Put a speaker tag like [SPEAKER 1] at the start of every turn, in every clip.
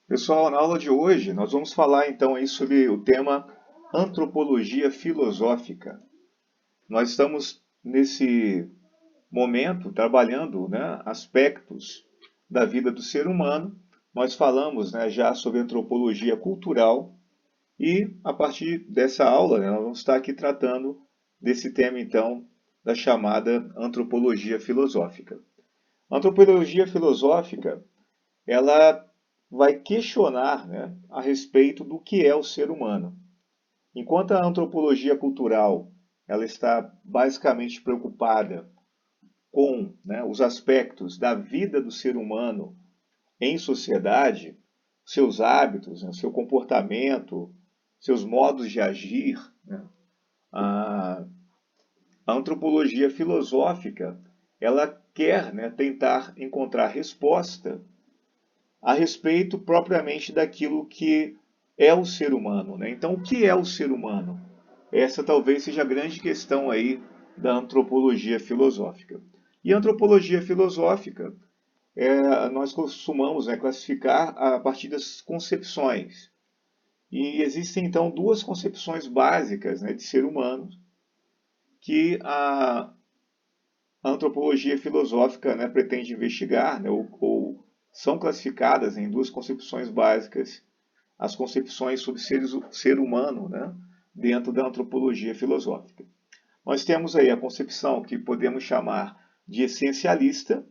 [SPEAKER 1] Pessoal, na aula de hoje nós vamos falar então aí sobre o tema antropologia filosófica. Nós estamos nesse momento trabalhando, aspectos da vida do ser humano. Nós falamos, já sobre antropologia cultural e a partir dessa aula, nós vamos estar aqui tratando desse tema então da chamada antropologia filosófica. A antropologia filosófica ela vai questionar, a respeito do que é o ser humano. Enquanto a antropologia cultural ela está basicamente preocupada com, os aspectos da vida do ser humano em sociedade, seus hábitos, seu comportamento, seus modos de agir, a, a antropologia filosófica ela quer, tentar encontrar resposta a respeito propriamente daquilo que é o ser humano, né? Então, o que é o ser humano? Essa talvez seja a grande questão aí da antropologia filosófica. E a antropologia filosófica, nós costumamos, classificar a partir das concepções. E existem então duas concepções básicas, de ser humano que a antropologia filosófica, pretende investigar, ou são classificadas em duas concepções básicas, as concepções sobre ser humano, dentro da antropologia filosófica. Nós temos aí a concepção que podemos chamar de essencialista,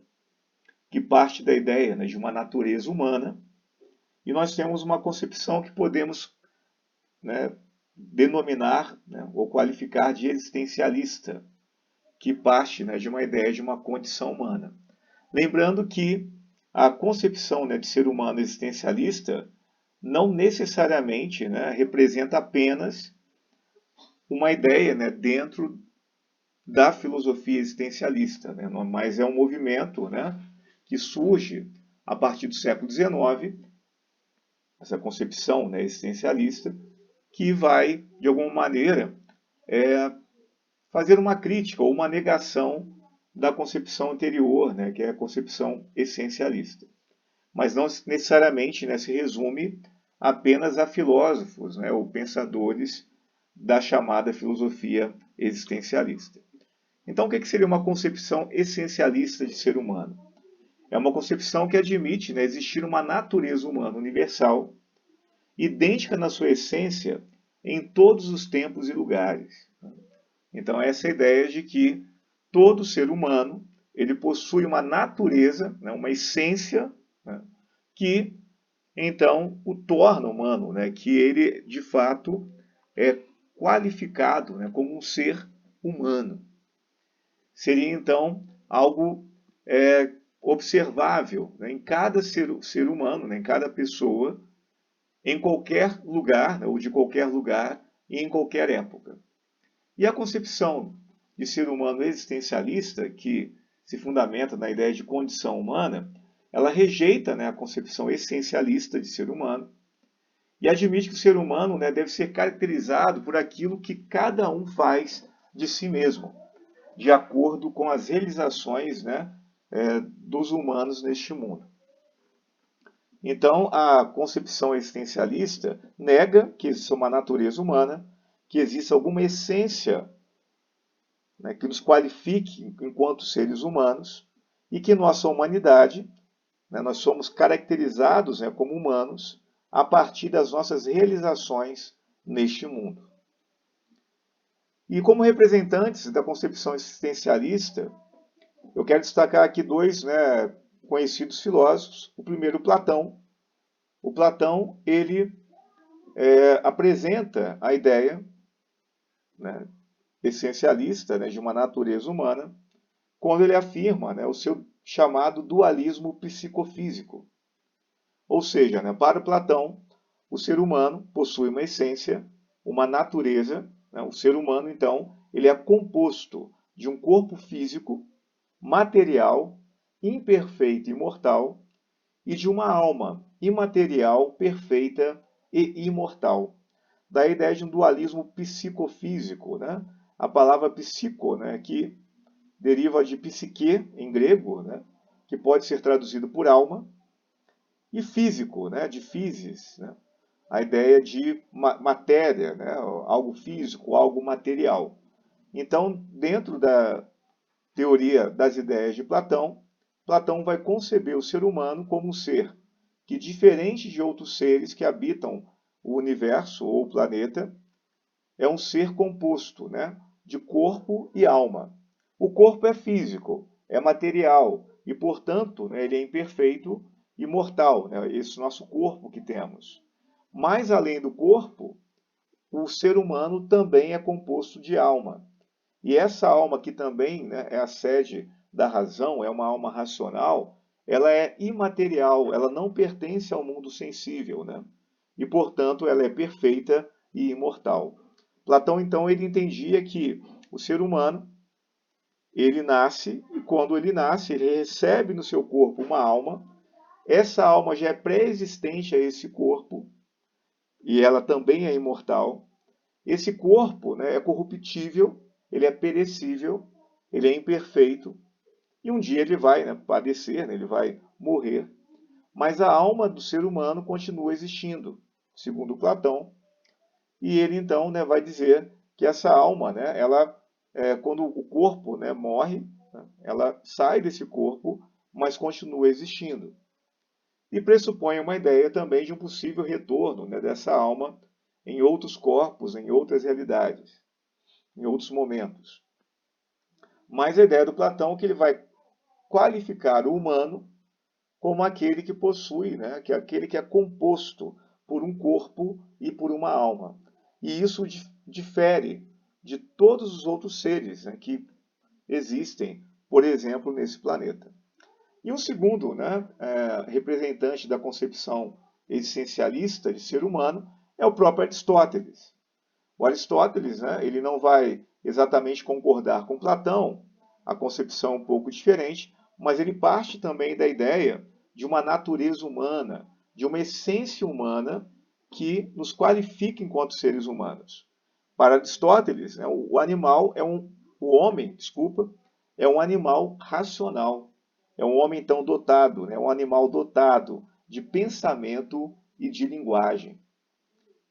[SPEAKER 1] que parte da ideia, de uma natureza humana, e nós temos uma concepção que podemos, denominar, ou qualificar de existencialista, que parte, de uma ideia de uma condição humana. Lembrando que a concepção, de ser humano existencialista não necessariamente, representa apenas uma ideia, dentro da filosofia existencialista, mas é um movimento, que surge a partir do século XIX, essa concepção, existencialista, que vai, de alguma maneira, fazer uma crítica ou uma negação da concepção anterior, que é a concepção essencialista. Mas não necessariamente, se resume apenas a filósofos, ou pensadores da chamada filosofia existencialista. Então, o que seria uma concepção essencialista de ser humano? É uma concepção que admite, existir uma natureza humana universal, idêntica na sua essência em todos os tempos e lugares. Então, essa é a ideia de que todo ser humano ele possui uma natureza, uma essência, que então o torna humano, que ele de fato é qualificado, como um ser humano. Seria então algo observável, em cada ser humano, em cada pessoa, em qualquer lugar, ou de qualquer lugar e em qualquer época. E a concepção de ser humano existencialista, que se fundamenta na ideia de condição humana, ela rejeita, a concepção essencialista de ser humano e admite que o ser humano, deve ser caracterizado por aquilo que cada um faz de si mesmo, de acordo com as realizações, dos humanos neste mundo. Então, a concepção existencialista nega que exista uma natureza humana, que exista alguma essência, que nos qualifique enquanto seres humanos e que nossa humanidade, nós somos caracterizados, como humanos a partir das nossas realizações neste mundo. E como representantes da concepção existencialista, eu quero destacar aqui dois, conhecidos filósofos. O primeiro, Platão. O Platão ele apresenta a ideia, essencialista, de uma natureza humana, quando ele afirma, o seu chamado dualismo psicofísico. Ou seja, para Platão, o ser humano possui uma essência, uma natureza. O ser humano, então, ele é composto de um corpo físico, material, imperfeito e mortal, e de uma alma imaterial, perfeita e imortal. Da ideia de um dualismo psicofísico, a palavra psico, que deriva de psique, em grego, que pode ser traduzido por alma, e físico, né, de physis, né, a ideia de matéria, né, algo físico, algo material. Então, dentro da teoria das ideias de Platão, Platão vai conceber o ser humano como um ser que, diferente de outros seres que habitam o universo ou o planeta, é um ser composto, né, de corpo e alma. O corpo é físico, é material e, portanto, né, ele é imperfeito e mortal, né, esse nosso corpo que temos. Mas, além do corpo, o ser humano também é composto de alma. E essa alma que também, né, é a sede da razão, é uma alma racional, ela é imaterial, ela não pertence ao mundo sensível, né? E, portanto, ela é perfeita e imortal. Platão, então, ele entendia que o ser humano, ele nasce, e quando ele nasce, ele recebe no seu corpo uma alma. Essa alma já é pré-existente a esse corpo, e ela também é imortal. Esse corpo, né, é corruptível, ele é perecível, ele é imperfeito, e um dia ele vai, né, padecer, né, ele vai morrer. Mas a alma do ser humano continua existindo, segundo Platão, e ele então, né, vai dizer que essa alma, né, ela, quando o corpo, né, morre, né, ela sai desse corpo, mas continua existindo. E pressupõe uma ideia também de um possível retorno, né, dessa alma em outros corpos, em outras realidades, em outros momentos. Mas a ideia do Platão é que ele vai qualificar o humano como aquele que possui, né, que é aquele que é composto por um corpo e por uma alma. E isso difere de todos os outros seres, né, que existem, por exemplo, nesse planeta. E um segundo, né, representante da concepção existencialista de ser humano é o próprio Aristóteles. O Aristóteles, né, ele não vai exatamente concordar com Platão, a concepção é um pouco diferente, mas ele parte também da ideia de uma natureza humana, de uma essência humana que nos qualifica enquanto seres humanos. Para Aristóteles, né, o homem, desculpa, é um animal racional. É um homem então dotado, é um animal dotado de pensamento e de linguagem.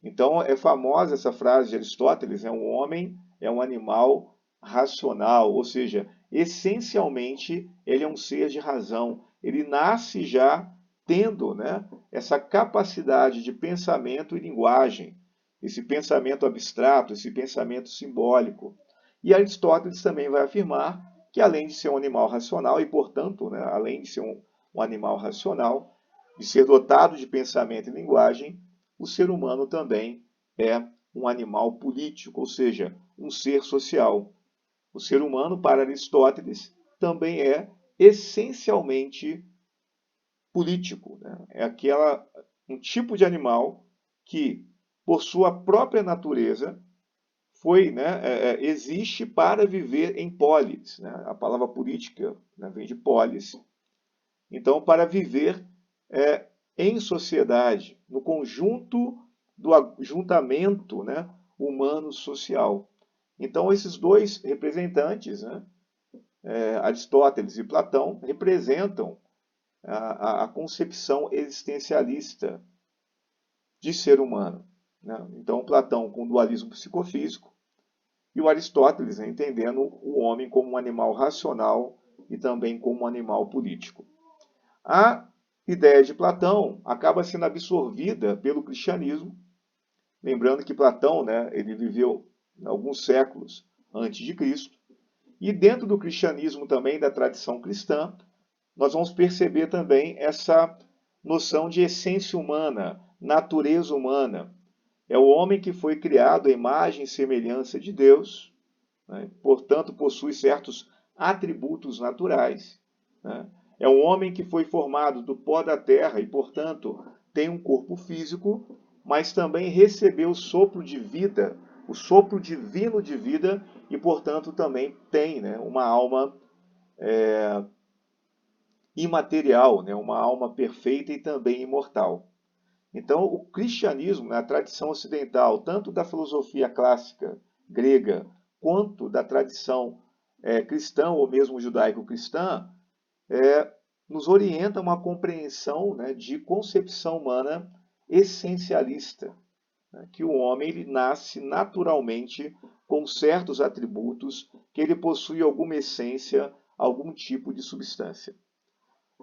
[SPEAKER 1] Então é famosa essa frase de Aristóteles, um homem é um animal racional, ou seja, essencialmente ele é um ser de razão. Ele nasce já tendo, né, essa capacidade de pensamento e linguagem, esse pensamento abstrato, esse pensamento simbólico. E Aristóteles também vai afirmar que além de ser um animal racional e, portanto, né, além de ser um animal racional, de ser dotado de pensamento e linguagem, o ser humano também é um animal político, ou seja, um ser social. O ser humano, para Aristóteles, também é essencialmente político, né? É um tipo de animal que, por sua própria natureza, existe para viver em polis, né? A palavra política, né, vem de polis. Então, para viver em sociedade, no conjunto do ajuntamento, né, humano-social. Então, esses dois representantes, né, Aristóteles e Platão, representam a concepção existencialista de ser humano, né? Então, Platão com o dualismo psicofísico e o Aristóteles, né, entendendo o homem como um animal racional e também como um animal político. A ideia de Platão acaba sendo absorvida pelo cristianismo, lembrando que Platão, né, ele viveu alguns séculos antes de Cristo, e dentro do cristianismo também, da tradição cristã, nós vamos perceber também essa noção de essência humana, natureza humana. É o homem que foi criado à imagem e semelhança de Deus, né, portanto possui certos atributos naturais, né? É um homem que foi formado do pó da terra e, portanto, tem um corpo físico, mas também recebeu o sopro de vida, o sopro divino de vida, e, portanto, também tem, né, uma alma imaterial, né, uma alma perfeita e também imortal. Então, o cristianismo, na tradição ocidental, tanto da filosofia clássica grega, quanto da tradição cristã ou mesmo judaico-cristã, nos orienta a uma compreensão, né, de concepção humana essencialista, né, que o homem ele nasce naturalmente com certos atributos, que ele possui alguma essência, algum tipo de substância.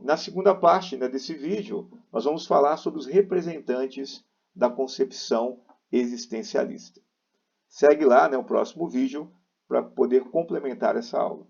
[SPEAKER 1] Na segunda parte, né, desse vídeo, nós vamos falar sobre os representantes da concepção existencialista. Segue lá, né, o próximo vídeo para poder complementar essa aula.